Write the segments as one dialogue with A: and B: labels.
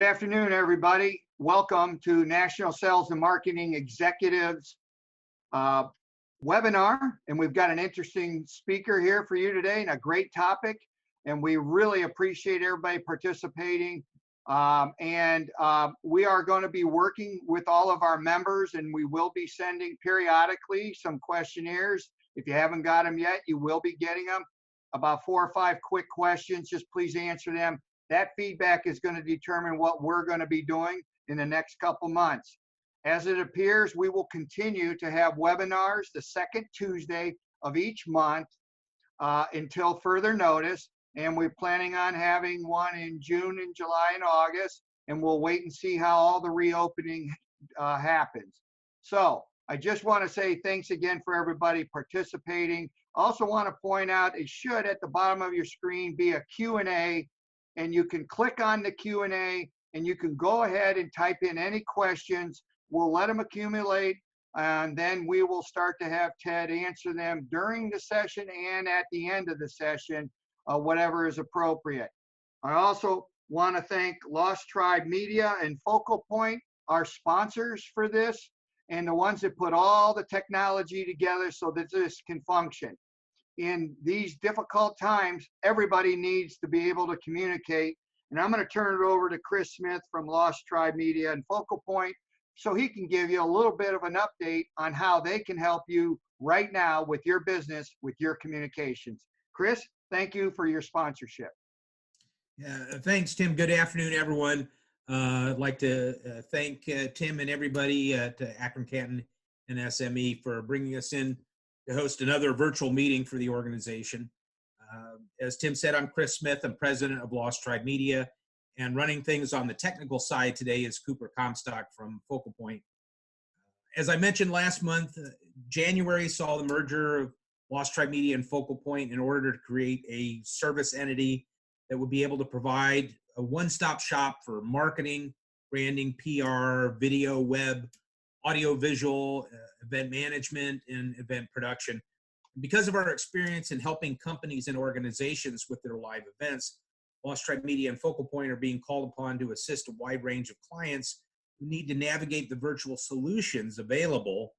A: Good afternoon, everybody. Welcome to National Sales and Marketing Executives webinar. And we've got an interesting speaker here for you today and a great topic. And we really appreciate everybody participating. We are going to be working with all of our members, and we will be sending periodically some questionnaires. If you haven't got them yet, you will be getting them. About 4 or 5 quick questions. Just please answer them. That feedback is going to determine what we're going to be doing in the next couple months. As it appears, we will continue to have webinars the second Tuesday of each month until further notice. And we're planning on having one in June and July and August. And we'll wait and see how all the reopening happens. So I just want to say thanks again for everybody participating. Also want to point out, it should at the bottom of your screen be a Q&A. And you can click on the Q&A and you can go ahead and type in any questions. We'll let them accumulate, and then we will start to have Ted answer them during the session and at the end of the session, whatever is appropriate. I also want to thank Lost Tribe Media and Focal Point, our sponsors for this, and the ones that put all the technology together so that this can function. In these difficult times, everybody needs to be able to communicate. And I'm going to turn it over to Chris Smith from Lost Tribe Media and Focal Point so he can give you a little bit of an update on how they can help you right now with your business, with your communications. Chris, thank you for your sponsorship.
B: Yeah, thanks, Tim. Good afternoon, everyone. I'd like to thank Tim and everybody at Akron Canton and NSME for bringing us in to host another virtual meeting for the organization. As Tim said, I'm Chris Smith. I'm president of Lost Tribe Media, and running things on the technical side today is Cooper Comstock from Focal Point. As I mentioned last month, January saw the merger of Lost Tribe Media and Focal Point in order to create a service entity that would be able to provide a one-stop shop for marketing, branding, PR, video, web, audio-visual, event management, and event production. Because of our experience in helping companies and organizations with their live events, Lost Tribe Media and Focal Point are being called upon to assist a wide range of clients who need to navigate the virtual solutions available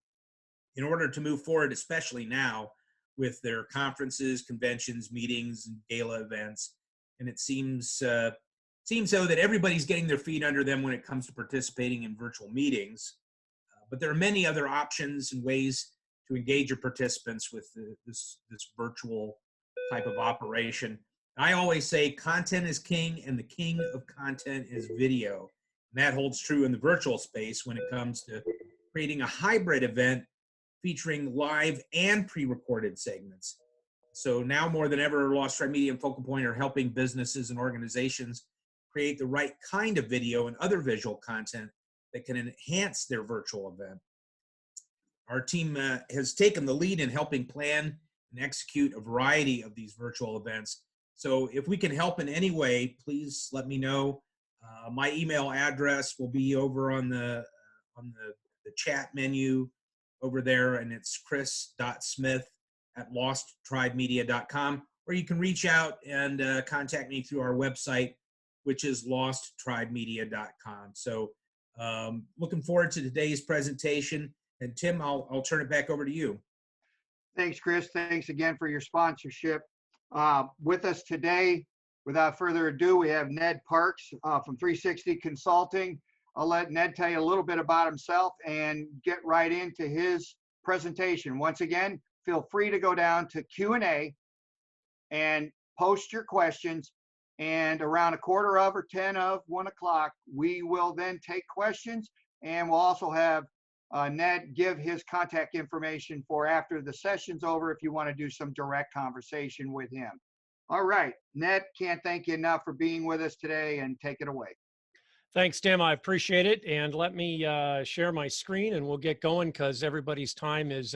B: in order to move forward, especially now with their conferences, conventions, meetings, and gala events. And it seems so that everybody's getting their feet under them when it comes to participating in virtual meetings. But there are many other options and ways to engage your participants with this virtual type of operation. I always say content is king, and the king of content is video. And that holds true in the virtual space when it comes to creating a hybrid event featuring live and pre-recorded segments. So now more than ever, Lost Tribe Media and Focal Point are helping businesses and organizations create the right kind of video and other visual content that can enhance their virtual event. Our team has taken the lead in helping plan and execute a variety of these virtual events. So if we can help in any way, please let me know. My email address will be over on the chat menu over there, and it's chris.smith@losttribemedia.com, or you can reach out and contact me through our website, which is losttribemedia.com. So looking forward to today's presentation. And Tim, I'll turn it back over to you.
A: Thanks, Chris. Thanks again for your sponsorship. With us today, without further ado, we have Ned Parks from 360 Consulting. I'll let Ned tell you a little bit about himself and get right into his presentation. Once again, feel free to go down to Q&A and post your questions. And around 1:15 or 10 of 1 o'clock, we will then take questions, and we'll also have Ned give his contact information for after the session's over if you want to do some direct conversation with him. All right, Ned, can't thank you enough for being with us today, and take it away.
C: Thanks, Tim. I appreciate it. And let me share my screen and we'll get going because everybody's time is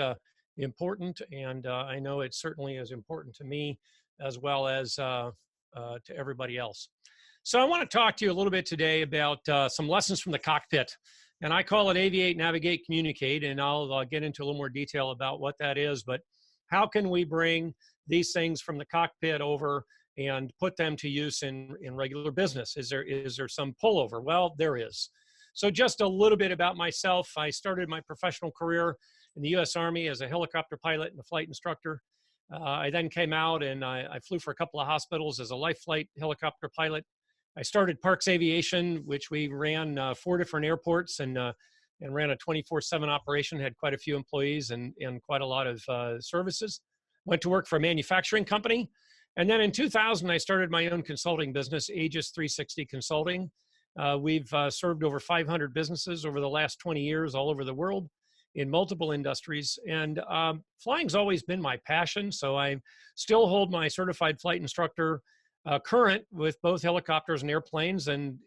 C: important. And I know it certainly is important to me as well as to everybody else. So I want to talk to you a little bit today about some lessons from the cockpit. And I call it Aviate-Navigate-Communicate, and I'll get into a little more detail about what that is. But how can we bring these things from the cockpit over and put them to use in regular business. Is there some pullover? Well, there is. So just a little bit about myself. I started my professional career in the U.S. Army as a helicopter pilot and a flight instructor. I then came out and I flew for a couple of hospitals as a life flight helicopter pilot. I started Parks Aviation, which we ran 4 different airports and ran a 24/7 operation, had quite a few employees and quite a lot of services. Went to work for a manufacturing company. And then in 2000, I started my own consulting business, Aegis 360 Consulting. We've served over 500 businesses over the last 20 years all over the world in multiple industries. And flying's always been my passion. So I still hold my certified flight instructor current with both helicopters and airplanes. And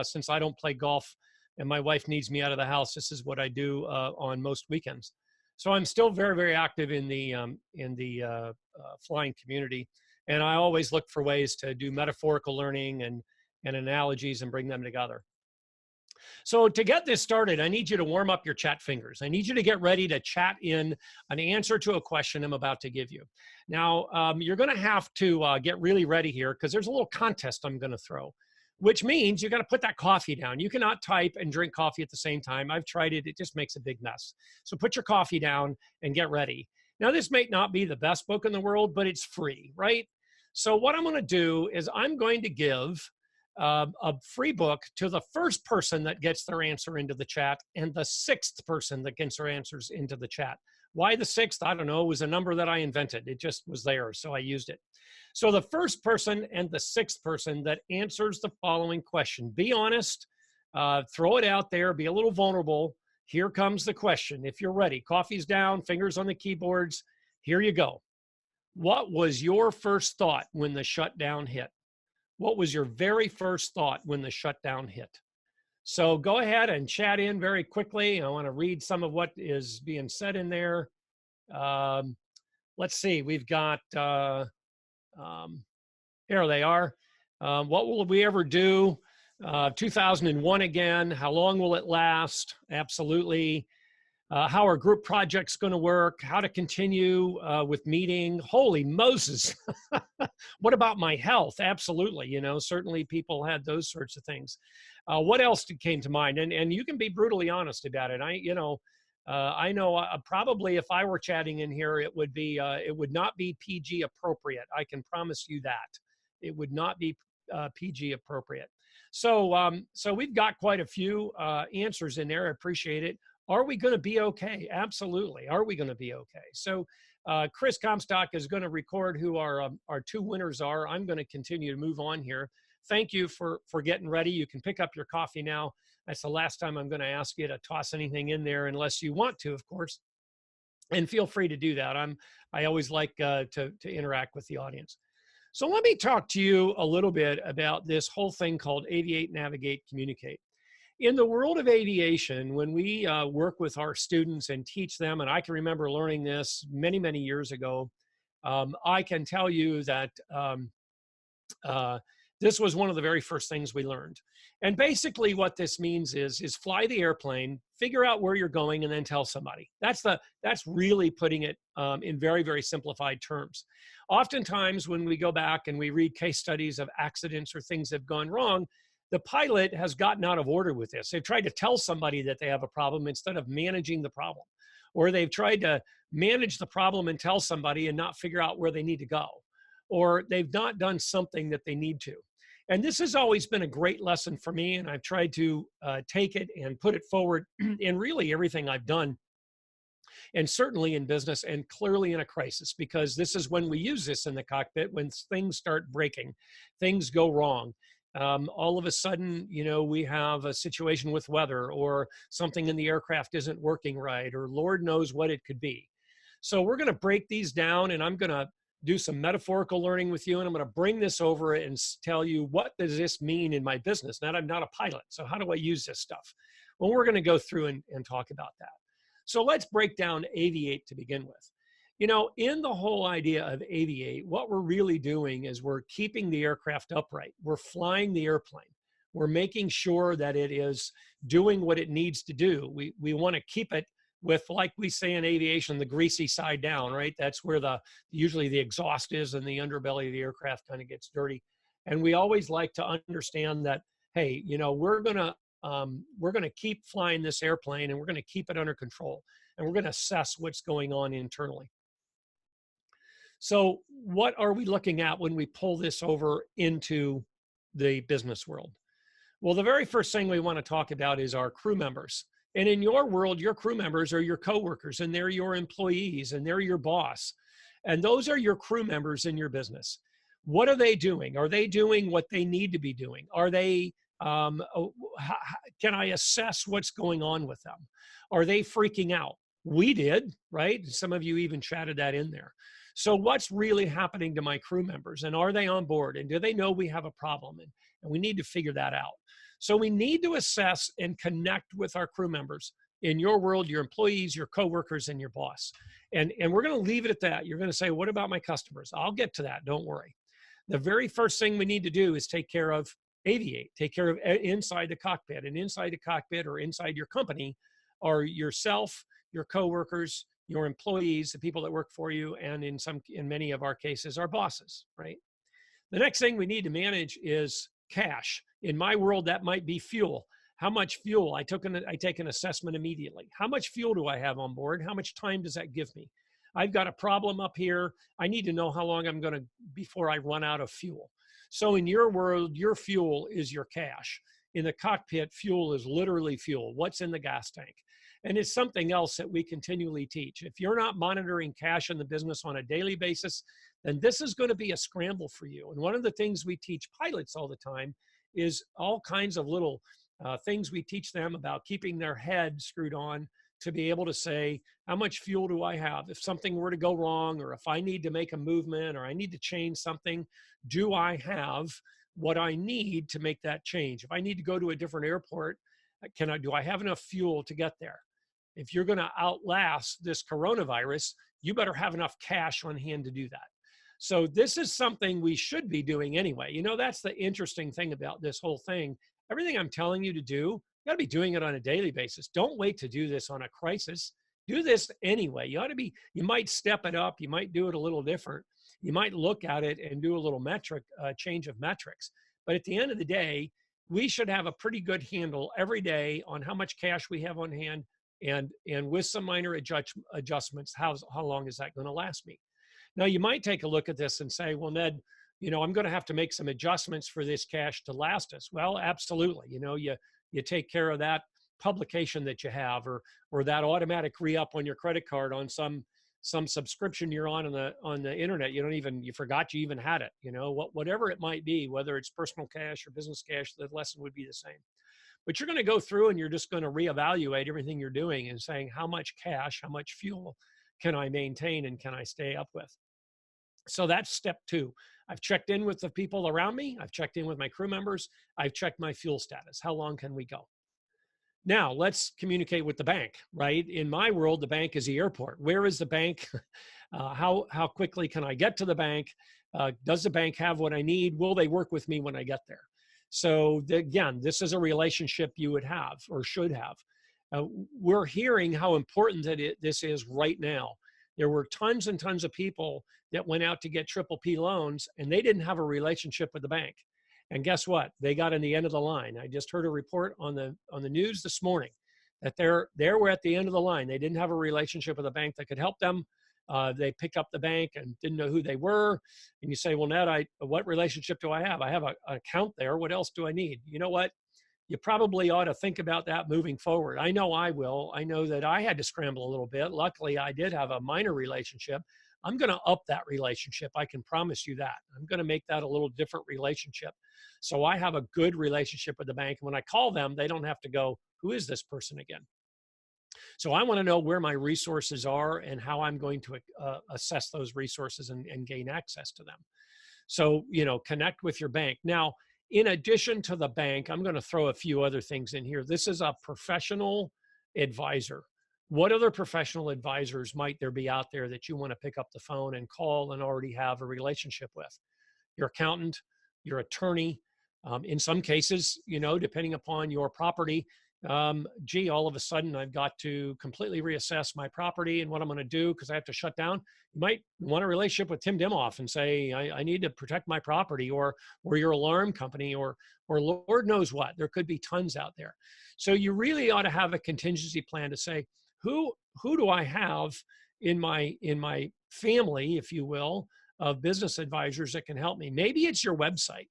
C: since I don't play golf and my wife needs me out of the house, this is what I do on most weekends. So I'm still very, very active in the flying community. And I always look for ways to do metaphorical learning and analogies and bring them together. So to get this started, I need you to warm up your chat fingers. I need you to get ready to chat in an answer to a question I'm about to give you. Now, you're going to have to get really ready here because there's a little contest I'm going to throw, which means you got to put that coffee down. You cannot type and drink coffee at the same time. I've tried it. It just makes a big mess. So put your coffee down and get ready. Now, this may not be the best book in the world, but it's free, right? So what I'm going to do is I'm going to give a free book to the first person that gets their answer into the chat and the 6th person that gets their answers into the chat. Why the 6th? I don't know. It was a number that I invented. It just was there, so I used it. So the first person and the 6th person that answers the following question, be honest, throw it out there, be a little vulnerable. Here comes the question. If you're ready, coffee's down, fingers on the keyboards. Here you go. What was your first thought when the shutdown hit? What was your very first thought when the shutdown hit? So go ahead and chat in very quickly. I want to read some of what is being said in there. Let's see. We've got, here they are. What will we ever do? 2001 again. How long will it last? Absolutely. How are group projects going to work? How to continue with meeting? Holy Moses. What about my health? Absolutely. You know, certainly people had those sorts of things. What else came to mind? And you can be brutally honest about it. I know probably if I were chatting in here, it would not be PG appropriate. I can promise you that. It would not be PG appropriate. So we've got quite a few answers in there. I appreciate it. Are we going to be okay? Absolutely. Are we going to be okay? So Chris Comstock is going to record who our 2 winners are. I'm going to continue to move on here. Thank you for getting ready. You can pick up your coffee now. That's the last time I'm going to ask you to toss anything in there unless you want to, of course. And feel free to do that. I always like to interact with the audience. So let me talk to you a little bit about this whole thing called Aviate-Navigate-Communicate. In the world of aviation, when we work with our students and teach them, and I can remember learning this many, many years ago, I can tell you that this was one of the very first things we learned. And basically what this means is fly the airplane, figure out where you're going, and then tell somebody. That's really putting it in very, very simplified terms. Oftentimes when we go back and we read case studies of accidents or things that have gone wrong, the pilot has gotten out of order with this. They've tried to tell somebody that they have a problem instead of managing the problem. Or they've tried to manage the problem and tell somebody and not figure out where they need to go. Or they've not done something that they need to. And this has always been a great lesson for me, and I've tried to take it and put it forward in really everything I've done, and certainly in business and clearly in a crisis, because this is when we use this in the cockpit, when things start breaking, things go wrong. All of a sudden, you know, we have a situation with weather or something in the aircraft isn't working right, or Lord knows what it could be. So we're going to break these down, and I'm going to do some metaphorical learning with you, and I'm going to bring this over and tell you, what does this mean in my business? Now, I'm not a pilot, so how do I use this stuff? Well, we're going to go through and talk about that. So let's break down Aviate to begin with. You know, in the whole idea of Aviate, what we're really doing is we're keeping the aircraft upright. We're flying the airplane. We're making sure that it is doing what it needs to do. We want to keep it with, like we say in aviation, the greasy side down, right? That's where usually the exhaust is and the underbelly of the aircraft kind of gets dirty. And we always like to understand that, hey, you know, we're gonna keep flying this airplane, and we're gonna keep it under control, and we're gonna assess what's going on internally. So what are we looking at when we pull this over into the business world? Well, the very first thing we want to talk about is our crew members. And in your world, your crew members are your coworkers, and they're your employees, and they're your boss. And those are your crew members in your business. What are they doing? Are they doing what they need to be doing? Are they, can I assess what's going on with them? Are they freaking out? We did, right? Some of you even chatted that in there. So what's really happening to my crew members, and are they on board, and do they know we have a problem? And we need to figure that out. So we need to assess and connect with our crew members in your world, your employees, your coworkers, and your boss. And we're going to leave it at that. You're going to say, what about my customers? I'll get to that. Don't worry. The very first thing we need to do is take care of Aviate, take care of inside the cockpit. And inside the cockpit or inside your company are yourself, your coworkers, your employees, the people that work for you, and in many of our cases, our bosses, right? The next thing we need to manage is cash. In my world, that might be fuel. How much fuel? I take an assessment immediately. How much fuel do I have on board? How much time does that give me? I've got a problem up here. I need to know how long I'm going to, before I run out of fuel. So in your world, your fuel is your cash. In the cockpit, fuel is literally fuel. What's in the gas tank? And it's something else that we continually teach. If you're not monitoring cash in the business on a daily basis, then this is going to be a scramble for you. And one of the things we teach pilots all the time is all kinds of little things we teach them about keeping their head screwed on to be able to say, how much fuel do I have? If something were to go wrong, or if I need to make a movement, or I need to change something, do I have what I need to make that change? If I need to go to a different airport, do I have enough fuel to get there? If you're going to outlast this coronavirus, you better have enough cash on hand to do that. So this is something we should be doing anyway. You know, that's the interesting thing about this whole thing. Everything I'm telling you to do, you got to be doing it on a daily basis. Don't wait to do this on a crisis. Do this anyway. You might step it up. You might do it a little different. You might look at it and do a little change of metrics. But at the end of the day, we should have a pretty good handle every day on how much cash we have on hand, and with some minor adjustments, how long is that going to last me? Now, you might take a look at this and say, well, Ned, you know, I'm going to have to make some adjustments for this cash to last us. Well, absolutely. You know, you take care of that publication that you have, or that automatic re-up on your credit card on some subscription you're on the internet. You forgot you even had it. You know, whatever it might be, whether it's personal cash or business cash, the lesson would be the same. But you're going to go through and you're just going to reevaluate everything you're doing and saying, how much cash, how much fuel can I maintain and can I stay up with? So that's step 2. I've checked in with the people around me. I've checked in with my crew members. I've checked my fuel status. How long can we go? Now let's communicate with the bank, right? In my world, the bank is the airport. Where is the bank? How quickly can I get to the bank? Does the bank have what I need? Will they work with me when I get there? So again, this is a relationship you would have or should have. We're hearing how important this is right now. There were tons and tons of people that went out to get PPP loans, and they didn't have a relationship with the bank. And guess what? They got in the end of the line. I just heard a report on the news this morning that they were at the end of the line. They didn't have a relationship with a bank that could help them. They picked up the bank and didn't know who they were. And you say, well, Ned, what relationship do I have? I have an account there. What else do I need? You know what? You probably ought to think about that moving forward. I know I will. I know that I had to scramble a little bit. Luckily, I did have a minor relationship. I'm going to up that relationship. I can promise you that. I'm going to make that a little different relationship. So I have a good relationship with the bank. When I call them, they don't have to go, who is this person again? So I want to know where my resources are and how I'm going to assess those resources and gain access to them. So, you know, connect with your bank. Now, in addition to the bank, I'm going to throw a few other things in here. This is a professional advisor. What other professional advisors might there be out there that you want to pick up the phone and call and already have a relationship with? Your accountant, your attorney. In some cases, you know, depending upon your property, gee, all of a sudden I've got to completely reassess my property and what I'm going to do because I have to shut down. You might want a relationship with Tim Dimoff and say, I need to protect my property, or your alarm company, or Lord knows what. There could be tons out there. So you really ought to have a contingency plan to say, who do I have in my family, if you will, of business advisors that can help me? Maybe it's your website.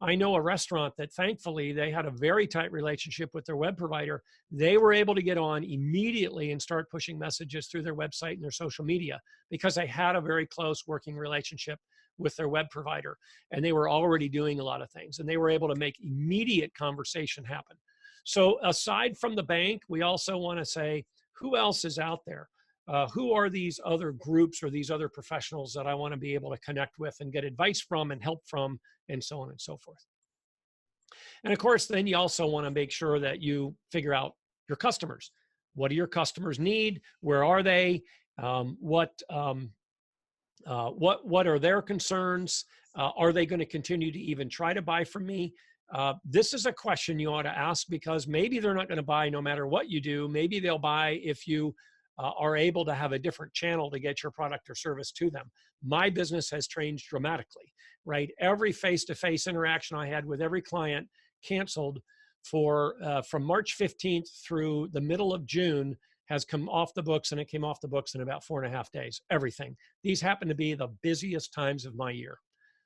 C: I know a restaurant that thankfully they had a very tight relationship with their web provider. They were able to get on immediately and start pushing messages through their website and their social media because they had a very close working relationship with their web provider. And they were already doing a lot of things, and they were able to make immediate conversation happen. So aside from the bank, we also want to say, who else is out there? Who are these other groups or these other professionals that I want to be able to connect with and get advice from and help from, and so on and so forth. And of course, then you also want to make sure that you figure out your customers. What do your customers need? Where are they? What are their concerns? Are they going to continue to even try to buy from me? This is a question you ought to ask, because maybe they're not going to buy no matter what you do. Maybe they'll buy if you are able to have a different channel to get your product or service to them. My business has changed dramatically, right? Every face-to-face interaction I had with every client canceled from March 15th through the middle of June has come off the books, and it came off the books in about 4.5 days, everything. These happen to be the busiest times of my year.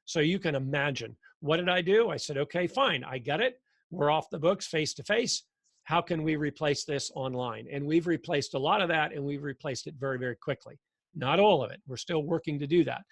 C: So you can imagine, what did I do? I said, okay, fine, I get it. We're off the books face-to-face. How can we replace this online? And we've replaced a lot of that, and we've replaced it very, very quickly. Not all of it. We're still working to do that.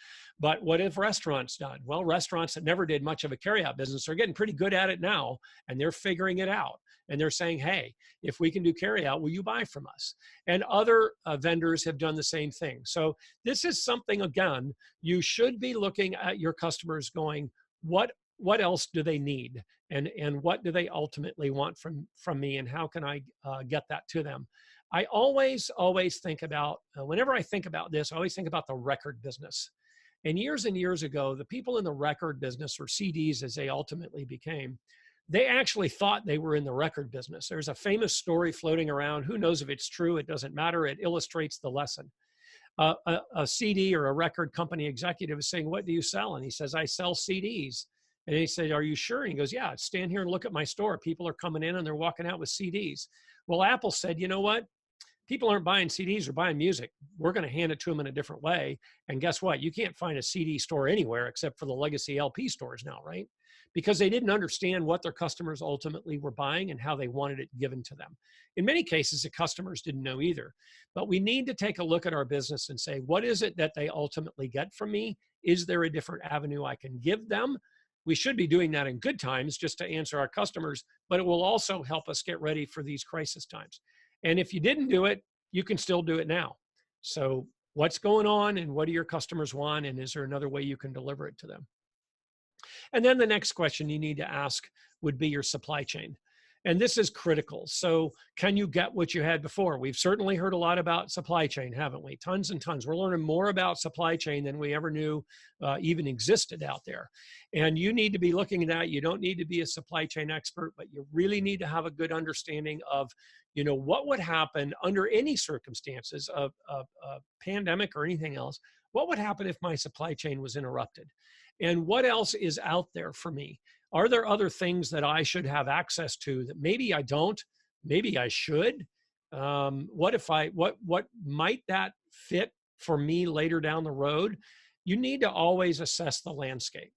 C: But what have restaurants done? Well, restaurants that never did much of a carryout business are getting pretty good at it now, and they're figuring it out. And they're saying, hey, if we can do carryout, will you buy from us? And other vendors have done the same thing. So this is something, again, you should be looking at your customers going, what else do they need? And what do they ultimately want from me? And how can I get that to them? I always think about, whenever I think about this, I always think about the record business. And years ago, the people in the record business, or CDs as they ultimately became, they actually thought they were in the record business. There's a famous story floating around. Who knows if it's true? It doesn't matter. It illustrates the lesson. A CD or a record company executive is saying, what do you sell? And he says, I sell CDs. And he said, are you sure? And he goes, yeah, stand here and look at my store. People are coming in and they're walking out with CDs. Well, Apple said, you know what? People aren't buying CDs, they're buying music. We're going to hand it to them in a different way. And guess what? You can't find a CD store anywhere except for the legacy LP stores now, right? Because they didn't understand what their customers ultimately were buying and how they wanted it given to them. In many cases, the customers didn't know either. But we need to take a look at our business and say, what is it that they ultimately get from me? Is there a different avenue I can give them? We should be doing that in good times just to answer our customers, but it will also help us get ready for these crisis times. And if you didn't do it, you can still do it now. So what's going on, and what do your customers want? And is there another way you can deliver it to them? And then the next question you need to ask would be your supply chain. And this is critical. So can you get what you had before? We've certainly heard a lot about supply chain, haven't we? Tons and tons. We're learning more about supply chain than we ever knew even existed out there. And you need to be looking at that. You don't need to be a supply chain expert, but you really need to have a good understanding of, you know, what would happen under any circumstances of a pandemic or anything else. What would happen if my supply chain was interrupted? And what else is out there for me? Are there other things that I should have access to that maybe I don't, maybe I should? What might that fit for me later down the road? You need to always assess the landscape.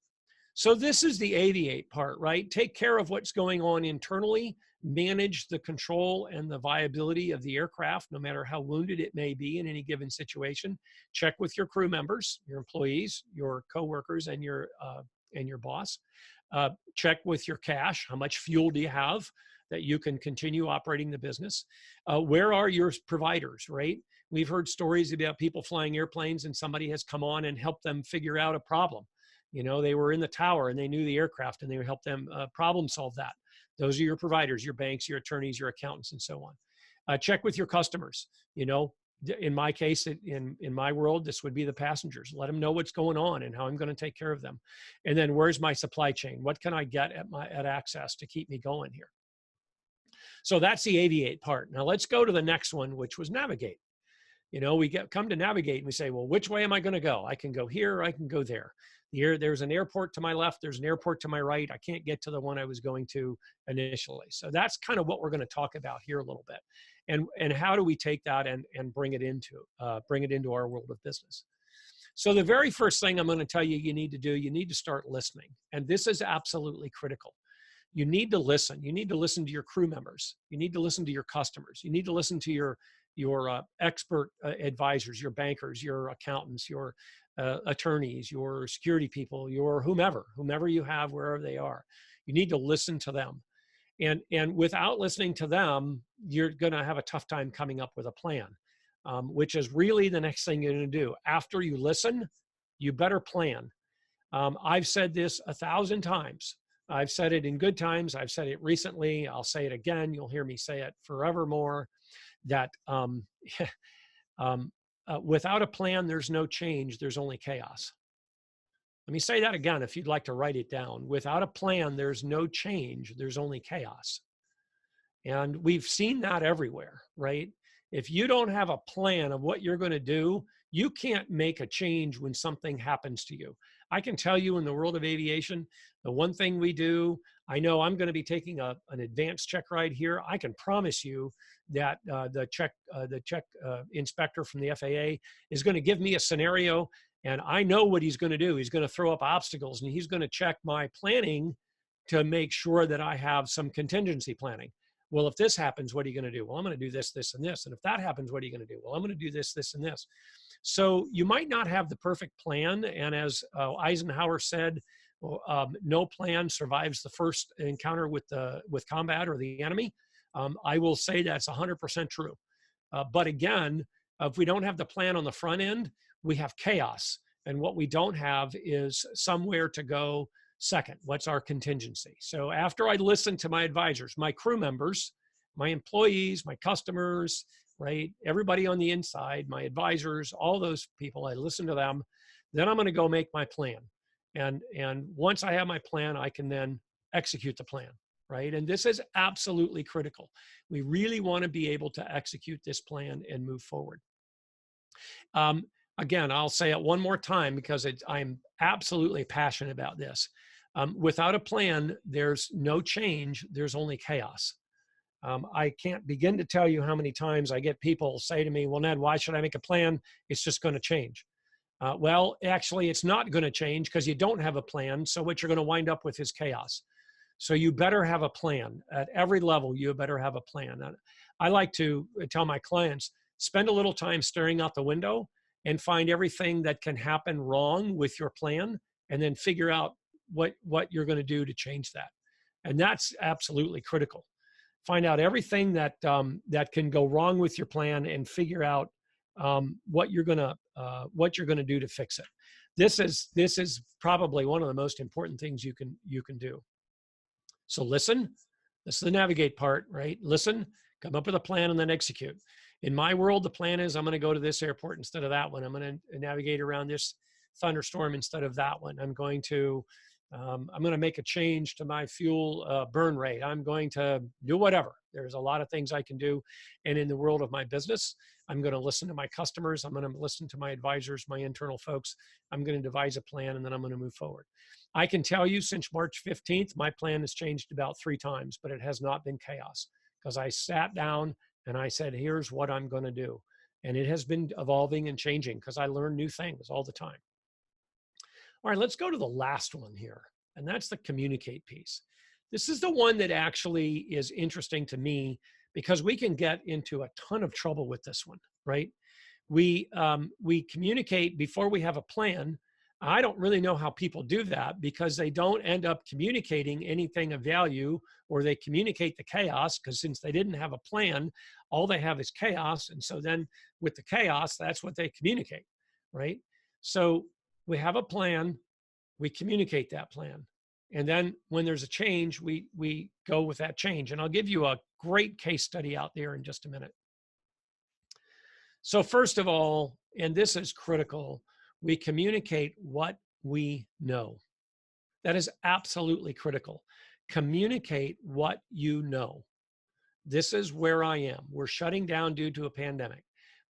C: So this is the aviate part, right? Take care of what's going on internally, manage the control and the viability of the aircraft, no matter how wounded it may be in any given situation. Check with your crew members, your employees, your coworkers, and your boss. Check with your cash. How much fuel do you have that you can continue operating the business? Where are your providers, right? We've heard stories about people flying airplanes and somebody has come on and helped them figure out a problem. You know, they were in the tower and they knew the aircraft and they would help them problem solve that. Those are your providers, your banks, your attorneys, your accountants, and so on. Check with your customers. You know, in my case, in my world, this would be the passengers. Let them know what's going on and how I'm going to take care of them. And then where's my supply chain? What can I get at access to keep me going here? So that's the aviate part. Now let's go to the next one, which was navigate. You know, we come to navigate and we say, well, which way am I going to go? I can go here, or I can go there. There's an airport to my left, there's an airport to my right. I can't get to the one I was going to initially. So that's kind of what we're going to talk about here a little bit. And how do we take that and bring it into our world of business? So the very first thing I'm going to tell you need to do, you need to start listening. And this is absolutely critical. You need to listen. You need to listen to your crew members. You need to listen to your customers. You need to listen to your expert advisors, your bankers, your accountants, your attorneys, your security people, your whomever you have, wherever they are. You need to listen to them. And without listening to them, you're going to have a tough time coming up with a plan, which is really the next thing you're going to do. After you listen, you better plan. I've said this 1,000 times. I've said it in good times. I've said it recently. I'll say it again. You'll hear me say it forevermore, that without a plan, there's no change. There's only chaos. Let me say that again, if you'd like to write it down. Without a plan, there's no change. There's only chaos. And we've seen that everywhere, right? If you don't have a plan of what you're going to do, you can't make a change when something happens to you. I can tell you in the world of aviation, the one thing we do, I know I'm going to be taking an advanced check ride here. I can promise you that the check inspector from the FAA is going to give me a scenario, and I know what he's going to do. He's going to throw up obstacles, and he's going to check my planning to make sure that I have some contingency planning. Well, if this happens, what are you going to do? Well, I'm going to do this, this, and this. And if that happens, what are you going to do? Well, I'm going to do this, this, and this. So you might not have the perfect plan. And as Eisenhower said, no plan survives the first encounter with combat or the enemy. I will say that's 100% true. But again, if we don't have the plan on the front end, we have chaos. And what we don't have is somewhere to go second. What's our contingency? So after I listen to my advisors, my crew members, my employees, my customers, right? Everybody on the inside, my advisors, all those people, I listen to them. Then I'm going to go make my plan. And once I have my plan, I can then execute the plan, right? And this is absolutely critical. We really want to be able to execute this plan and move forward. Again, I'll say it one more time because I'm absolutely passionate about this. Without a plan, there's no change. There's only chaos. I can't begin to tell you how many times I get people say to me, well, Ned, why should I make a plan? It's just going to change. Well, actually, it's not going to change because you don't have a plan. So what you're going to wind up with is chaos. So you better have a plan. At every level, you better have a plan. I like to tell my clients, spend a little time staring out the window and find everything that can happen wrong with your plan, and then figure out what you're going to do to change that. And that's absolutely critical. Find out everything that can go wrong with your plan, and figure out what you're going to do to fix it. This is probably one of the most important things you can do. So listen. This is the navigate part, right? Listen, come up with a plan, and then execute. In my world, the plan is I'm going to go to this airport instead of that one. I'm going to navigate around this thunderstorm instead of that one. I'm going to make a change to my fuel burn rate. I'm going to do whatever. There's a lot of things I can do. And in the world of my business, I'm going to listen to my customers. I'm going to listen to my advisors, my internal folks. I'm going to devise a plan, and then I'm going to move forward. I can tell you since March 15th, my plan has changed about 3 times, but it has not been chaos, because I sat down and I said, here's what I'm going to do. And it has been evolving and changing because I learn new things all the time. All right, let's go to the last one here, and that's the communicate piece. This is the one that actually is interesting to me because we can get into a ton of trouble with this one, right? We communicate before we have a plan. I don't really know how people do that because they don't end up communicating anything of value, or they communicate the chaos, because since they didn't have a plan, all they have is chaos. And so then with the chaos, that's what they communicate, right? So we have a plan, we communicate that plan. And then when there's a change, we go with that change. And I'll give you a great case study out there in just a minute. So first of all, and this is critical, we communicate what we know. That is absolutely critical. Communicate what you know. this is where I am. We're shutting down due to a pandemic.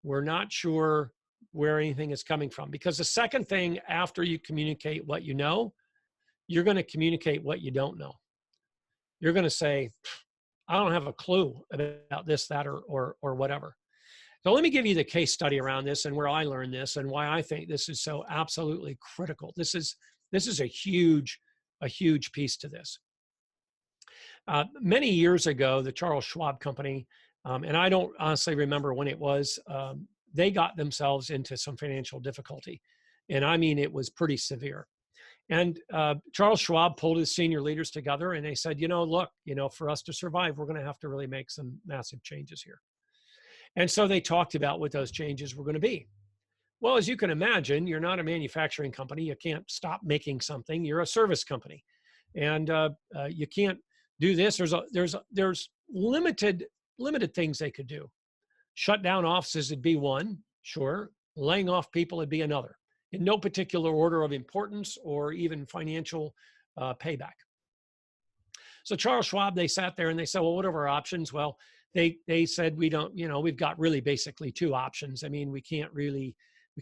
C: We're not sure where anything is coming from. Because the second thing after you communicate what you know, you're going to communicate what you don't know. You're going to say, I don't have a clue about this, that, or whatever. So let me give you the case study around this and where I learned this and why I think this is so absolutely critical. This is a huge piece to this. Many years ago, the Charles Schwab Company, and I don't honestly remember when it was, they got themselves into some financial difficulty. And I mean, it was pretty severe. And Charles Schwab pulled his senior leaders together and they said, look, for us to survive, we're going to have to really make some massive changes here. And so they talked about what those changes were going to be. Well, as you can imagine, you're not a manufacturing company. You can't stop making something. You're a service company. And you can't do this. There's limited things they could do. Shut down offices would be one, sure. Laying off people would be another, in no particular order of importance or even financial payback. So Charles Schwab, they sat there and they said, well, what are our options? Well, they said, we don't, we've got really basically two options. I mean,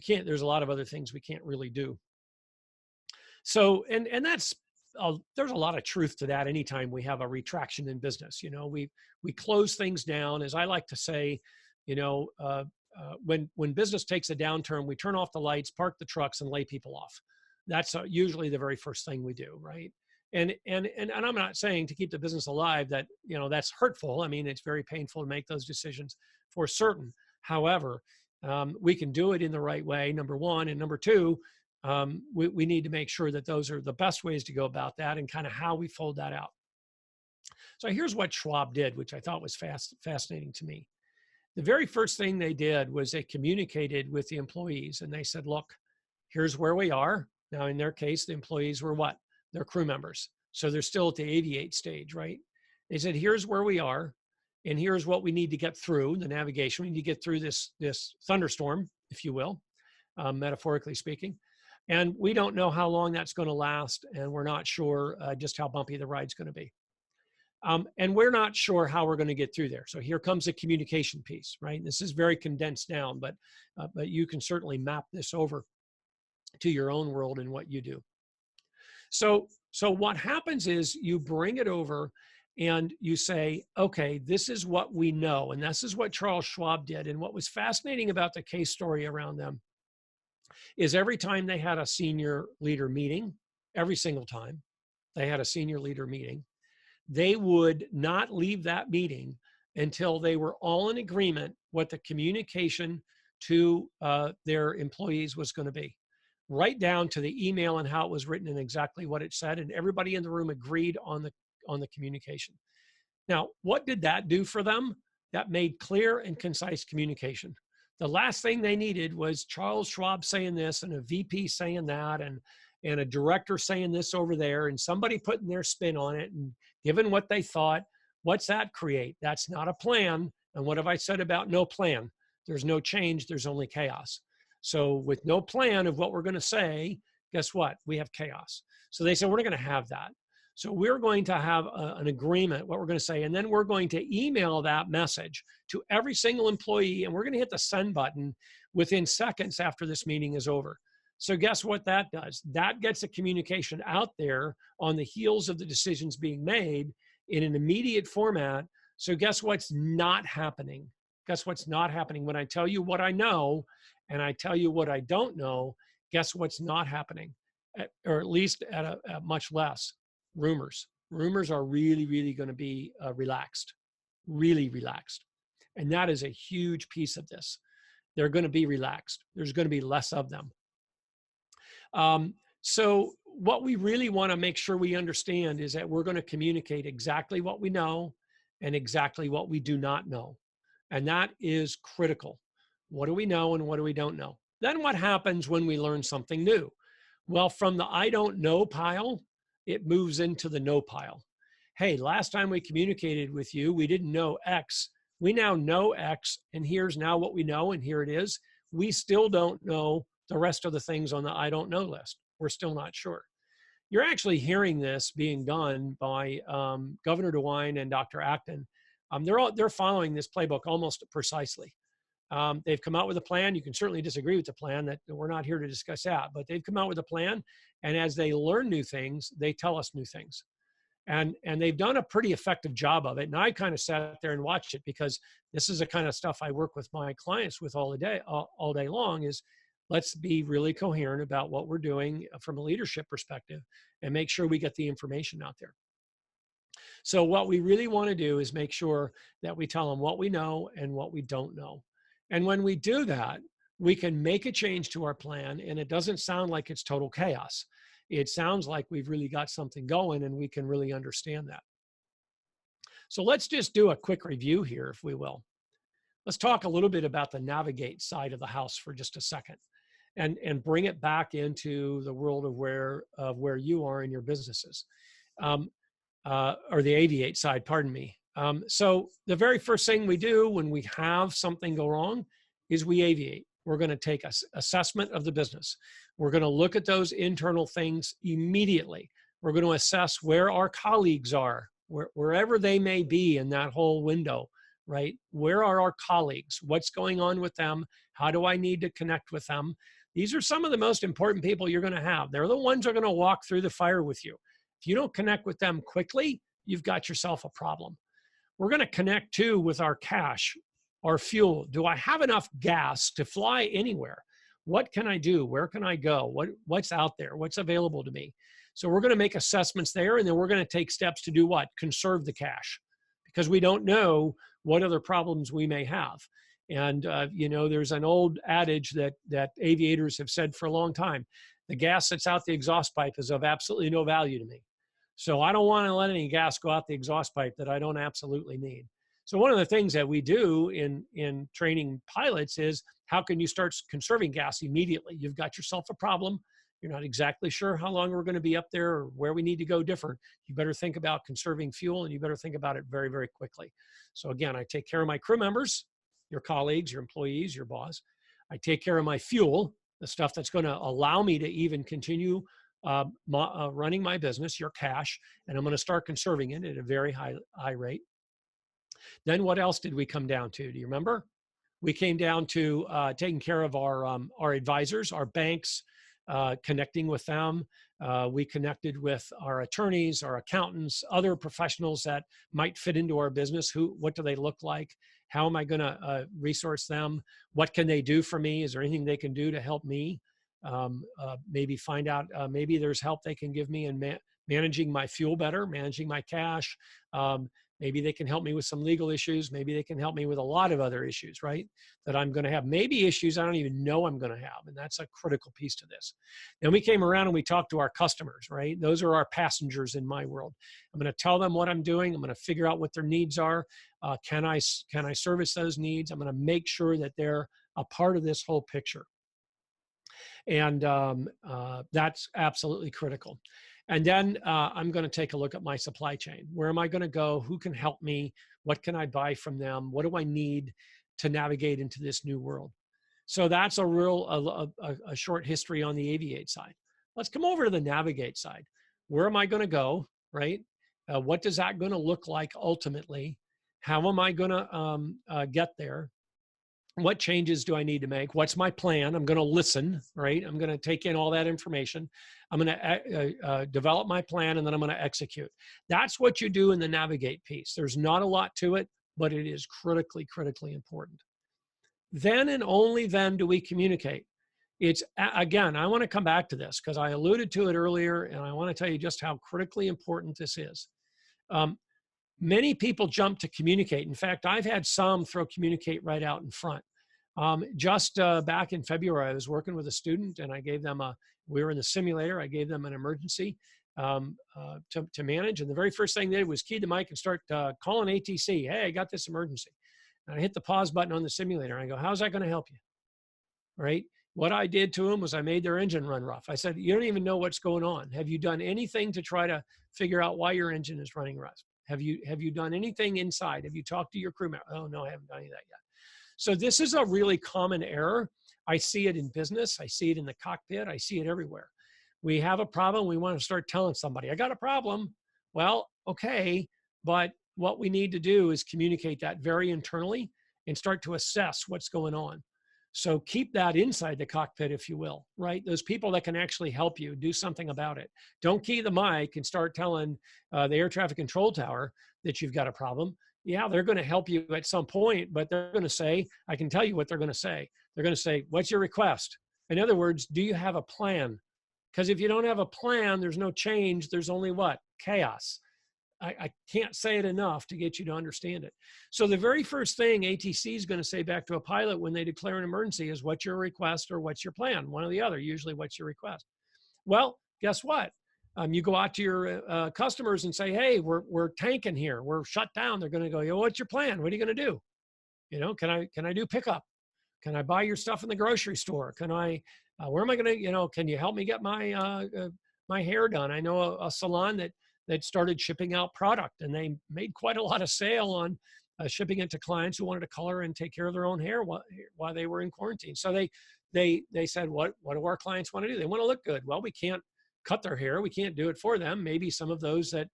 C: there's a lot of other things we can't really do. So, and that's, there's a lot of truth to that anytime we have a retraction in business. We close things down. As I like to say, when business takes a downturn, we turn off the lights, park the trucks, and lay people off. That's usually the very first thing we do, right? And I'm not saying to keep the business alive that that's hurtful. I mean, it's very painful to make those decisions for certain. However, we can do it in the right way, number one, and number two, we need to make sure that those are the best ways to go about that and kind of how we fold that out. So here's what Schwab did, which I thought was fascinating to me. The very first thing they did was they communicated with the employees and they said, look, here's where we are. Now, in their case, the employees were what? They're crew members. So they're still at the aviate stage, right? They said, here's where we are. And here's what we need to get through the navigation. We need to get through this thunderstorm, if you will, metaphorically speaking. And we don't know how long that's going to last. And we're not sure just how bumpy the ride's going to be. And we're not sure how we're going to get through there. So here comes the communication piece, right? This is very condensed down, but you can certainly map this over to your own world and what you do. So what happens is you bring it over and you say, okay, this is what we know. And this is what Charles Schwab did. And what was fascinating about the case story around them is every time they had a senior leader meeting, every single time they had a senior leader meeting, they would not leave that meeting until they were all in agreement what the communication to their employees was going to be, right down to the email and how it was written and exactly what it said. And everybody in the room agreed on the communication. Now, what did that do for them? That made clear and concise communication. The last thing they needed was Charles Schwab saying this and a VP saying that and a director saying this over there and somebody putting their spin on it and given what they thought. What's that create? That's not a plan. And what have I said about no plan? There's no change. There's only chaos. So with no plan of what we're going to say, guess what? We have chaos. So they said, we're not going to have that. So we're going to have an agreement, what we're going to say, and then we're going to email that message to every single employee, and we're going to hit the send button within seconds after this meeting is over. So guess what that does? That gets the communication out there on the heels of the decisions being made in an immediate format. So guess what's not happening? Guess what's not happening? When I tell you what I know and I tell you what I don't know, guess what's not happening? Or at least at much less. Rumors. Rumors are really, really going to be relaxed, really relaxed. And that is a huge piece of this. They're going to be relaxed. There's going to be less of them. So what we really want to make sure we understand is that we're going to communicate exactly what we know and exactly what we do not know. And that is critical. What do we know and what do we don't know? Then what happens when we learn something new? Well, from the I don't know pile, it moves into the know pile. Hey, last time we communicated with you, we didn't know X. We now know X, and here's now what we know, and here it is. We still don't know the rest of the things on the I don't know list. We're still not sure. You're actually hearing this being done by Governor DeWine and Dr. Acton they're following this playbook almost precisely. They've come out with a plan. You can certainly disagree with the plan. That we're not here to discuss that, but they've come out with a plan. And as they learn new things, they tell us new things. And they've done a pretty effective job of it. And I kind of sat there and watched it, because this is the kind of stuff I work with my clients with all day long, is let's be really coherent about what we're doing from a leadership perspective and make sure we get the information out there. So what we really want to do is make sure that we tell them what we know and what we don't know. And when we do that, we can make a change to our plan, and it doesn't sound like it's total chaos. It sounds like we've really got something going, and we can really understand that. So let's just do a quick review here, if we will. Let's talk a little bit about the navigate side of the house for just a second, and bring it back into the world of where you are in your businesses, or the aviate side, pardon me. So the very first thing we do when we have something go wrong is we aviate. We're going to take an assessment of the business. We're going to look at those internal things immediately. We're going to assess where our colleagues are, wherever they may be in that whole window, right? Where are our colleagues? What's going on with them? How do I need to connect with them? These are some of the most important people you're going to have. They're the ones who are going to walk through the fire with you. If you don't connect with them quickly, you've got yourself a problem. We're going to connect too with our cash, our fuel. Do I have enough gas to fly anywhere? What can I do? Where can I go? What's out there? What's available to me? So we're going to make assessments there, and then we're going to take steps to do what? Conserve the cash, because we don't know what other problems we may have. And you know, there's an old adage that aviators have said for a long time: the gas that's out the exhaust pipe is of absolutely no value to me. So I don't want to let any gas go out the exhaust pipe that I don't absolutely need. So one of the things that we do in training pilots is, how can you start conserving gas immediately? You've got yourself a problem. You're not exactly sure how long we're going to be up there or where we need to go different. You better think about conserving fuel, and you better think about it very, very quickly. So again, I take care of my crew members, your colleagues, your employees, your boss. I take care of my fuel, the stuff that's going to allow me to even continue running my business, your cash, and I'm going to start conserving it at a very high rate. Then what else did we come down to? Do you remember? We came down to taking care of our advisors, our banks, connecting with them. We connected with our attorneys, our accountants, other professionals that might fit into our business. What do they look like? How am I going to resource them? What can they do for me? Is there anything they can do to help me? Maybe find out, maybe there's help they can give me in managing my fuel better, managing my cash. Maybe they can help me with some legal issues. Maybe they can help me with a lot of other issues, right? That I'm going to have. Maybe issues I don't even know I'm going to have. And that's a critical piece to this. Then we came around and we talked to our customers, right? Those are our passengers in my world. I'm going to tell them what I'm doing. I'm going to figure out what their needs are. Can I service those needs? I'm going to make sure that they're a part of this whole picture. And that's absolutely critical. And then I'm going to take a look at my supply chain. Where am I going to go? Who can help me? What can I buy from them? What do I need to navigate into this new world? So that's a short history on the aviate side. Let's come over to the navigate side. Where am I going to go, right? What does that going to look like ultimately? How am I going to get there? What changes do I need to make? What's my plan? I'm going to listen, right? I'm going to take in all that information. I'm going to develop my plan, and then I'm going to execute. That's what you do in the navigate piece. There's not a lot to it, but it is critically, critically important. Then and only then do we communicate. It's, again, I want to come back to this because I alluded to it earlier, and I want to tell you just how critically important this is. Many people jump to communicate. In fact, I've had some throw communicate right out in front. Just back in February, I was working with a student, and I gave them we were in the simulator, I gave them an emergency to manage. And the very first thing they did was key the mic and start calling ATC. Hey, I got this emergency. And I hit the pause button on the simulator. And I go, how's that going to help you? Right? What I did to them was I made their engine run rough. I said, you don't even know what's going on. Have you done anything to try to figure out why your engine is running rough? Have you done anything inside? Have you talked to your crew member? Oh, no, I haven't done any of that yet. So this is a really common error. I see it in business. I see it in the cockpit. I see it everywhere. We have a problem. We want to start telling somebody, I got a problem. Well, okay, but what we need to do is communicate that very internally and start to assess what's going on. So keep that inside the cockpit, if you will, right? Those people that can actually help you do something about it. Don't key the mic and start telling the air traffic control tower that you've got a problem. Yeah, they're going to help you at some point, but they're going to say, I can tell you what they're going to say. They're going to say, what's your request? In other words, do you have a plan? Because if you don't have a plan, there's no change. There's only what? Chaos. I can't say it enough to get you to understand it. So the very first thing ATC is going to say back to a pilot when they declare an emergency is, what's your request or what's your plan? One or the other, usually what's your request? Well, guess what? You go out to your customers and say, hey, we're tanking here. We're shut down. They're going to go, yo, what's your plan? What are you going to do? You know, can I do pickup? Can I buy your stuff in the grocery store? Can I, where am I going to, you know, can you help me get my, my hair done? I know a salon that started shipping out product, and they made quite a lot of sale on shipping it to clients who wanted to color and take care of their own hair while they were in quarantine. So they said, what do our clients want to do? They want to look good. Well, we can't cut their hair. We can't do it for them. Maybe some of those that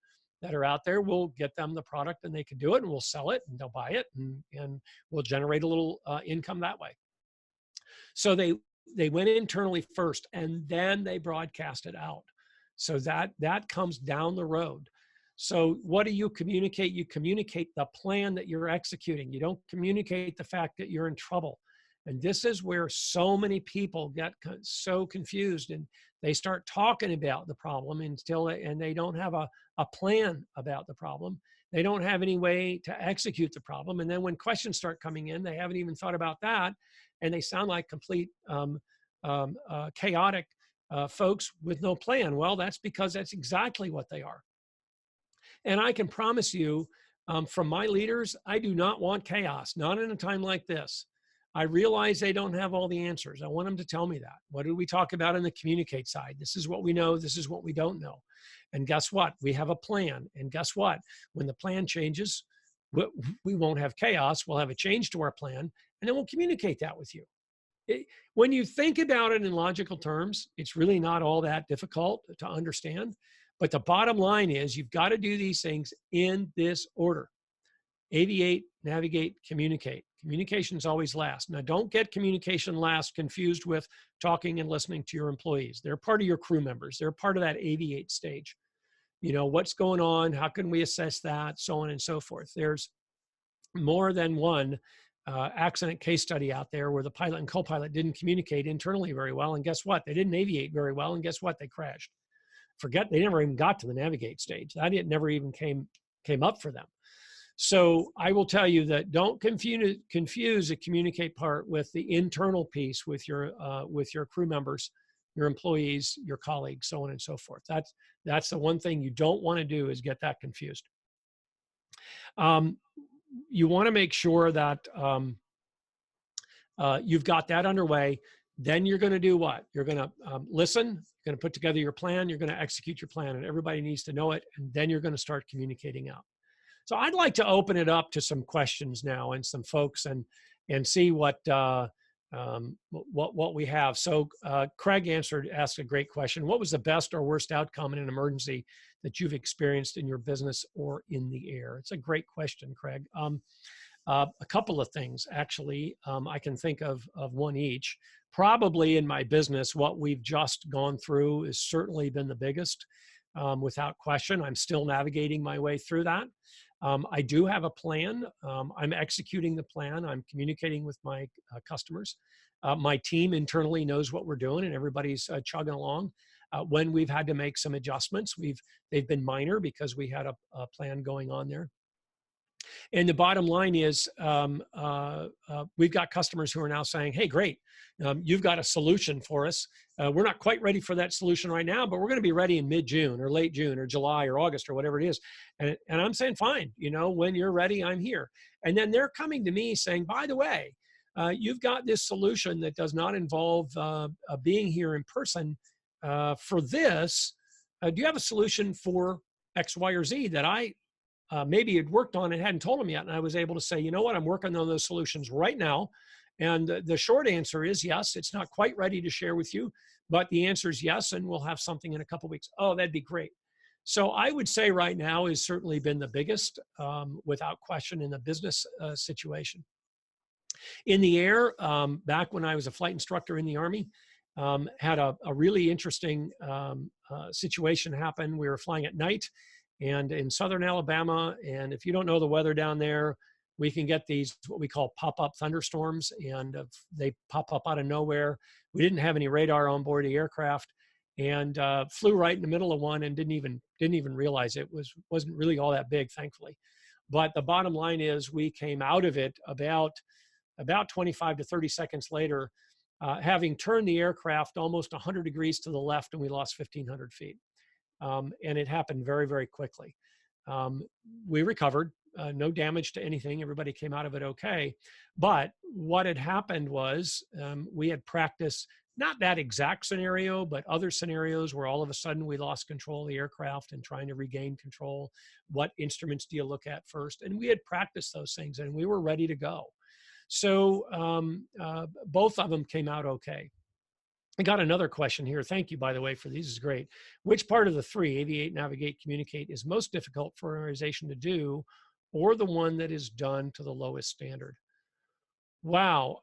C: are out there, will get them the product and they can do it, and we'll sell it and they'll buy it, and we'll generate a little income that way. So they went internally first, and then they broadcast it out. So that comes down the road. So what do you communicate? You communicate the plan that you're executing. You don't communicate the fact that you're in trouble. And this is where so many people get so confused, and they start talking about the problem and they don't have a plan about the problem. They don't have any way to execute the problem. And then when questions start coming in, they haven't even thought about that. And they sound like complete chaotic folks with no plan. Well, that's because that's exactly what they are. And I can promise you, from my leaders, I do not want chaos, not in a time like this. I realize they don't have all the answers. I want them to tell me that. What did we talk about in the communicate side? This is what we know. This is what we don't know. And guess what? We have a plan. And guess what? When the plan changes, we won't have chaos. We'll have a change to our plan, and then we'll communicate that with you. When you think about it in logical terms, it's really not all that difficult to understand. But the bottom line is, you've got to do these things in this order. Aviate, navigate, communicate. Communication is always last. Now, don't get communication last confused with talking and listening to your employees. They're part of your crew members. They're part of that aviate stage. You know, what's going on? How can we assess that? So on and so forth. There's more than one accident case study out there where the pilot and co-pilot didn't communicate internally very well. And guess what? They didn't aviate very well. And guess what? They crashed. Forget, they never even got to the navigate stage. That never even came up for them. So I will tell you that don't confuse the communicate part with the internal piece with your crew members, your employees, your colleagues, so on and so forth. That's the one thing you don't want to do, is get that confused. You want to make sure that you've got that underway. Then you're going to do what? You're going to listen, you're going to put together your plan, you're going to execute your plan, and everybody needs to know it, and then you're going to start communicating out. So I'd like to open it up to some questions now and some folks and see what we have. So Craig asked a great question. What was the best or worst outcome in an emergency that you've experienced in your business or in the air? It's a great question, Craig. A couple of things, actually. I can think of one each. Probably in my business, what we've just gone through has certainly been the biggest, without question. I'm still navigating my way through that. I do have a plan. I'm executing the plan. I'm communicating with my customers. My team internally knows what we're doing, and everybody's chugging along. When we've had to make some adjustments, they've been minor because we had a plan going on there. And the bottom line is, we've got customers who are now saying, hey, great, you've got a solution for us. We're not quite ready for that solution right now, but we're going to be ready in mid-June or late June or July or August or whatever it is. And I'm saying, fine, you know, when you're ready, I'm here. And then they're coming to me saying, by the way, you've got this solution that does not involve being here in person for this. Do you have a solution for X, Y, or Z that I maybe had worked on and hadn't told them yet? And I was able to say, you know what, I'm working on those solutions right now. And the short answer is yes. It's not quite ready to share with you, but the answer is yes, and we'll have something in a couple of weeks. Oh, that'd be great. So I would say right now has certainly been the biggest, without question, in the business situation. In the air, back when I was a flight instructor in the Army, had a really interesting situation happen. We were flying at night and in southern Alabama, and if you don't know the weather down there, we can get these what we call pop-up thunderstorms, and they pop up out of nowhere. We didn't have any radar on board the aircraft, and flew right in the middle of one and didn't even realize it wasn't really all that big, thankfully. But the bottom line is we came out of it about 25 to 30 seconds later, having turned the aircraft almost 100 degrees to the left, and we lost 1,500 feet. And it happened very, very quickly. We recovered, no damage to anything. Everybody came out of it okay. But what had happened was we had practiced not that exact scenario, but other scenarios where all of a sudden we lost control of the aircraft and trying to regain control. What instruments do you look at first? And we had practiced those things and we were ready to go. So both of them came out okay. I got another question here. Thank you, by the way, for these. Is great. Which part of the three, aviate, navigate, communicate, is most difficult for an organization to do, or the one that is done to the lowest standard? Wow,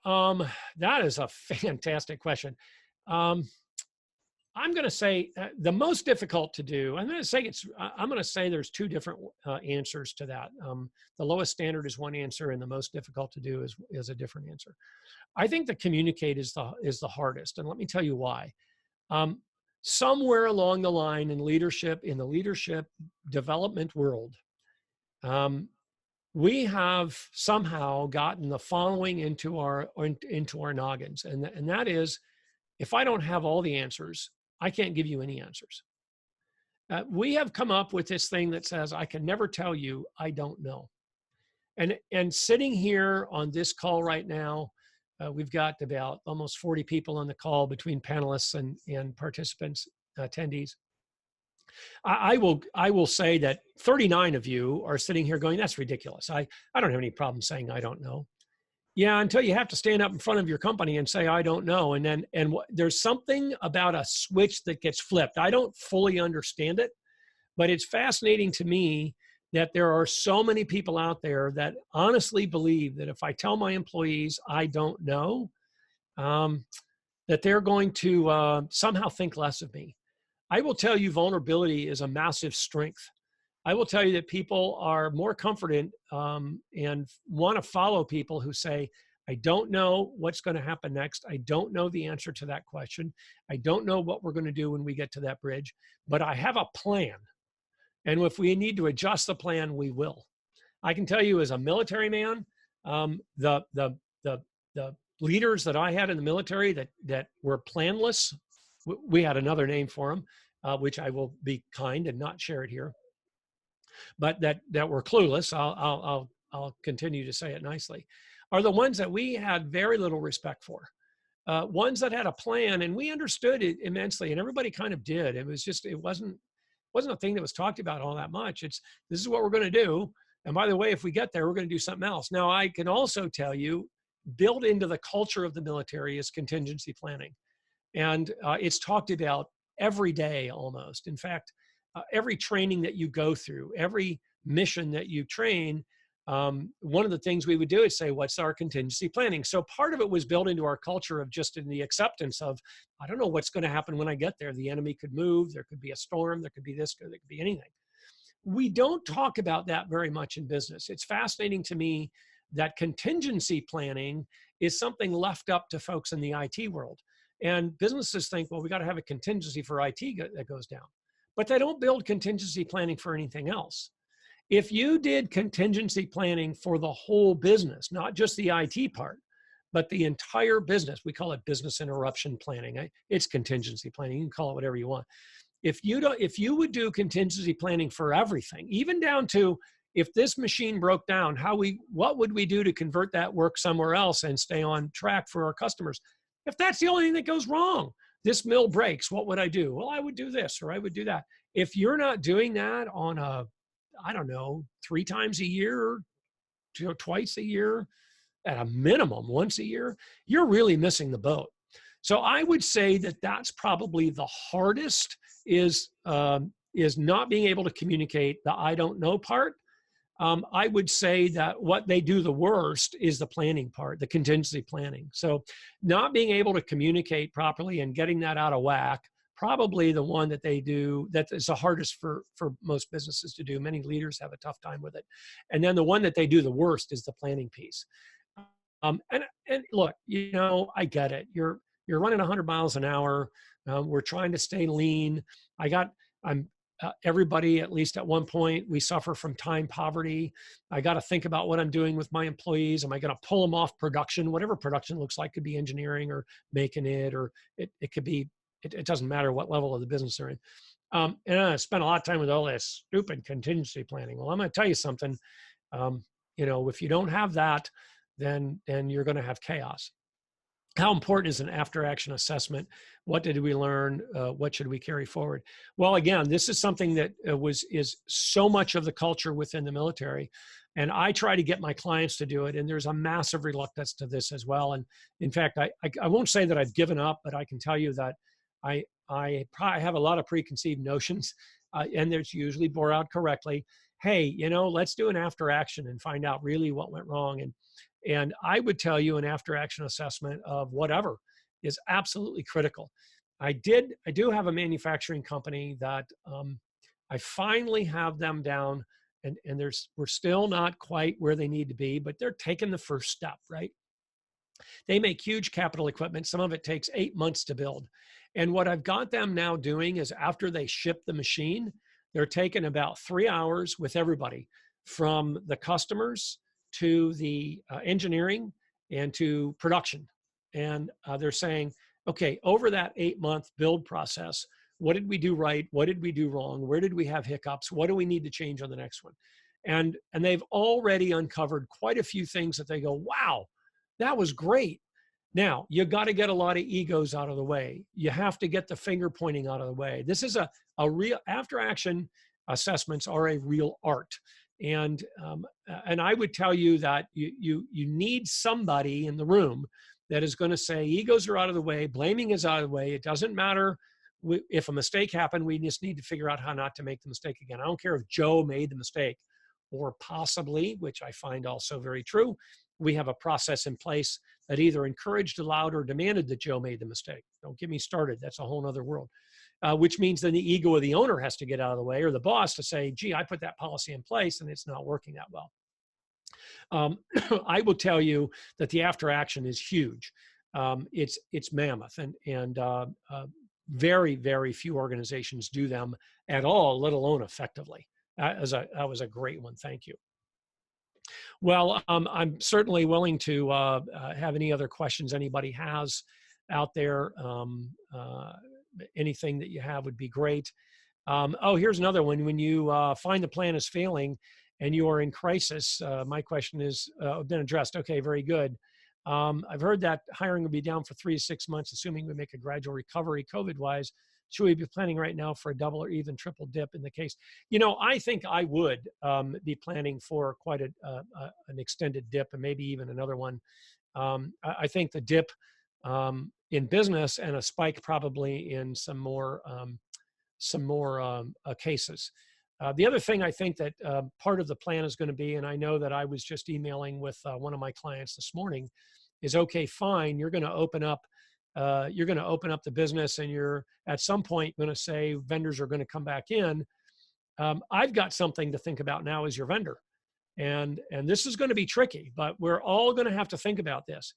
C: that is a fantastic question. I'm going to say the most difficult to do. I'm going to say there's two different answers to that. The lowest standard is one answer, and the most difficult to do is a different answer. I think the communicate is the hardest, and let me tell you why. Somewhere along the line in the leadership development world, we have somehow gotten the following into our noggins, and that is, if I don't have all the answers, I can't give you any answers. We have come up with this thing that says, I can never tell you, I don't know. And sitting here on this call right now, we've got about almost 40 people on the call between panelists and participants, attendees. I will say that 39 of you are sitting here going, that's ridiculous. I don't have any problem saying I don't know. Yeah, until you have to stand up in front of your company and say, I don't know. And there's something about a switch that gets flipped. I don't fully understand it, but it's fascinating to me that there are so many people out there that honestly believe that if I tell my employees I don't know, that they're going to somehow think less of me. I will tell you, vulnerability is a massive strength. I will tell you that people are more confident and want to follow people who say, I don't know what's going to happen next. I don't know the answer to that question. I don't know what we're going to do when we get to that bridge, but I have a plan. And if we need to adjust the plan, we will. I can tell you as a military man, the leaders that I had in the military that were planless, we had another name for them, which I will be kind and not share it here, but that were clueless, I'll continue to say it nicely, are the ones that we had very little respect for. Ones that had a plan, and we understood it immensely, and everybody kind of did. It wasn't a thing that was talked about all that much. This is what we're going to do. And by the way, if we get there, we're going to do something else. Now, I can also tell you, built into the culture of the military is contingency planning. And it's talked about every day almost. In fact, every training that you go through, every mission that you train, one of the things we would do is say, what's our contingency planning? So part of it was built into our culture of just in the acceptance of, I don't know what's going to happen when I get there. The enemy could move, there could be a storm, there could be this, there could be anything. We don't talk about that very much in business. It's fascinating to me that contingency planning is something left up to folks in the IT world. And businesses think, well, we got to have a contingency for IT that goes down. But they don't build contingency planning for anything else. If you did contingency planning for the whole business, not just the IT part, but the entire business, we call it business interruption planning. It's contingency planning. You can call it whatever you want. If you would do contingency planning for everything, even down to if this machine broke down, what would we do to convert that work somewhere else and stay on track for our customers? If that's the only thing that goes wrong, this mill breaks, what would I do? Well, I would do this or I would do that. If you're not doing that on I don't know, 3 times a year, twice a year, at a minimum once a year, you're really missing the boat. So I would say that that's probably the hardest is is not being able to communicate the I don't know part. I would say that what they do the worst is the planning part, the contingency planning. So not being able to communicate properly and getting that out of whack, probably the one that they do that is the hardest for most businesses to do. Many leaders have a tough time with it. And then the one that they do the worst is the planning piece. And look, you know, I get it. You're running 100 miles an hour. We're trying to stay lean. Everybody, at least at one point, we suffer from time poverty. I got to think about what I'm doing with my employees. Am I going to pull them off production? Whatever production looks like, could be engineering or making it, or it could be, it doesn't matter what level of the business they're in. And I spent a lot of time with all this stupid contingency planning. Well, I'm going to tell you something. You know, if you don't have that, then you're going to have chaos. How important is an after-action assessment? What did we learn? What should we carry forward? Well, again, this is something that is so much of the culture within the military, and I try to get my clients to do it. And there's a massive reluctance to this as well. And in fact, I won't say that I've given up, but I can tell you that I have a lot of preconceived notions, and there's usually bore out correctly. Hey, you know, let's do an after-action and find out really what went wrong. And I would tell you an after-action assessment of whatever is absolutely critical. I do have a manufacturing company that I finally have them down, and we're still not quite where they need to be, but they're taking the first step, right? They make huge capital equipment. Some of it takes 8 months to build. And what I've got them now doing is after they ship the machine, they're taking about 3 hours with everybody, from the customers to the engineering and to production. And they're saying, okay, over that 8-month build process, what did we do right? What did we do wrong? Where did we have hiccups? What do we need to change on the next one? And they've already uncovered quite a few things that they go, wow, that was great. Now, you got to get a lot of egos out of the way. You have to get the finger pointing out of the way. This is a real, after action assessments are a real art. And I would tell you that you need somebody in the room that is going to say, egos are out of the way, blaming is out of the way. It doesn't matter if a mistake happened, we just need to figure out how not to make the mistake again. I don't care if Joe made the mistake, or possibly, which I find also very true, we have a process in place that either encouraged, allowed, or demanded that Joe made the mistake. Don't get me started. That's a whole other world. Which means then the ego of the owner has to get out of the way, or the boss to say, gee, I put that policy in place and it's not working that well. I will tell you that the after action is huge. It's mammoth, and very, very few organizations do them at all, let alone effectively. That was a great one. Thank you. Well, I'm certainly willing to have any other questions anybody has out there. Anything that you have would be great. Oh, here's another one. When you find the plan is failing and you are in crisis, my question is been addressed. Okay, very good. I've heard that hiring will be down for 3 to 6 months, assuming we make a gradual recovery COVID-wise. Should we be planning right now for a double or even triple dip in the case? You know, I think I would be planning for quite an extended dip, and maybe even another one. I think the dip in business and a spike probably in some more cases. The other thing I think that part of the plan is going to be, and I know that I was just emailing with one of my clients this morning, is okay, fine, you're going to open up the business, and you're at some point going to say vendors are going to come back in. I've got something to think about now as your vendor, and this is going to be tricky, but we're all going to have to think about this.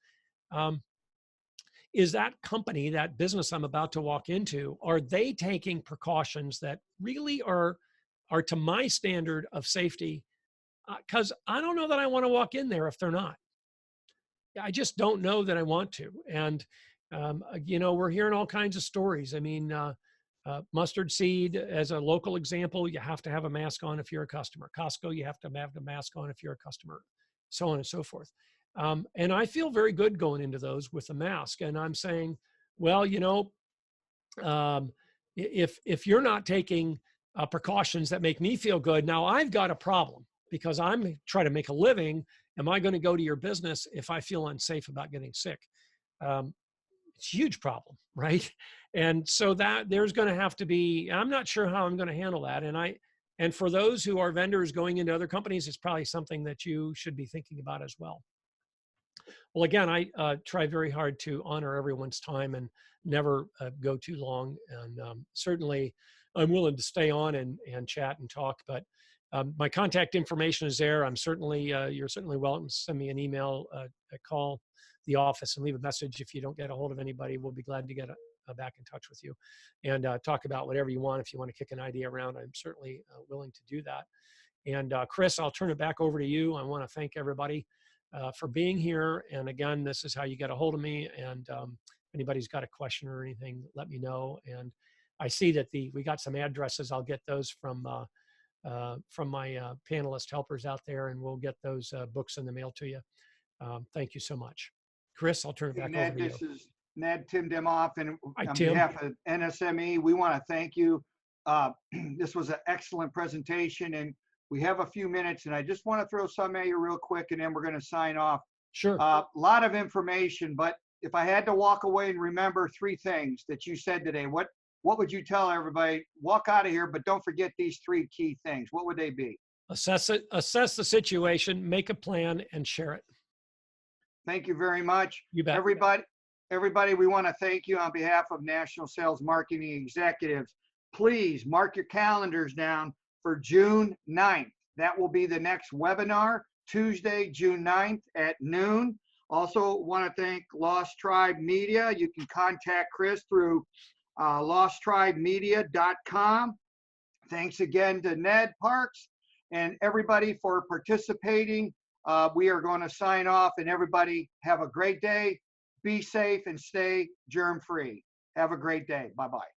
C: Is that company, that business I'm about to walk into, are they taking precautions that really are to my standard of safety? Because I don't know that I want to walk in there if they're not. I just don't know that I want to. And, you know, we're hearing all kinds of stories. I mean, mustard seed, as a local example, you have to have a mask on if you're a customer. Costco, you have to have the mask on if you're a customer, so on and so forth. And I feel very good going into those with a mask. And I'm saying, well, you know, if you're not taking precautions that make me feel good, now I've got a problem because I'm trying to make a living. Am I going to go to your business if I feel unsafe about getting sick? It's a huge problem, right? And so that there's going to have to be, I'm not sure how I'm going to handle that. And for those who are vendors going into other companies, it's probably something that you should be thinking about as well. Well, again, I try very hard to honor everyone's time and never go too long. And certainly I'm willing to stay on and chat and talk, but my contact information is there. I'm certainly, you're certainly welcome to send me an email, a call the office and leave a message. If you don't get a hold of anybody, we'll be glad to get back in touch with you and talk about whatever you want. If you want to kick an idea around, I'm certainly willing to do that. And Chris, I'll turn it back over to you. I want to thank everybody for being here. And again, this is how you get a hold of me. And if anybody's got a question or anything, let me know. And I see that we got some addresses. I'll get those from my panelist helpers out there, and we'll get those books in the mail to you. Thank you so much. Chris, I'll turn it back over to you.
A: This is Ned, Tim Demoff, and
C: Hi,
A: on
C: Tim.
A: behalf of NSME, we want to thank you. This was an excellent presentation, and we have a few minutes, and I just want to throw some at you real quick, and then we're going to sign off.
C: Sure.
A: A lot of information, but if I had to walk away and remember 3 things that you said today, what would you tell everybody? Walk out of here, but don't forget these 3 key things. What would they be?
C: Assess the situation, make a plan, and share it.
A: Thank you very much.
C: You bet.
A: Everybody, we want to thank you on behalf of National Sales Marketing Executives. Please mark your calendars down for June 9th. That will be the next webinar, Tuesday, June 9th at noon. Also want to thank Lost Tribe Media. You can contact Chris through losttribemedia.com. Thanks again to Ned Parks and everybody for participating. We are going to sign off, and everybody have a great day. Be safe and stay germ-free. Have a great day. Bye-bye.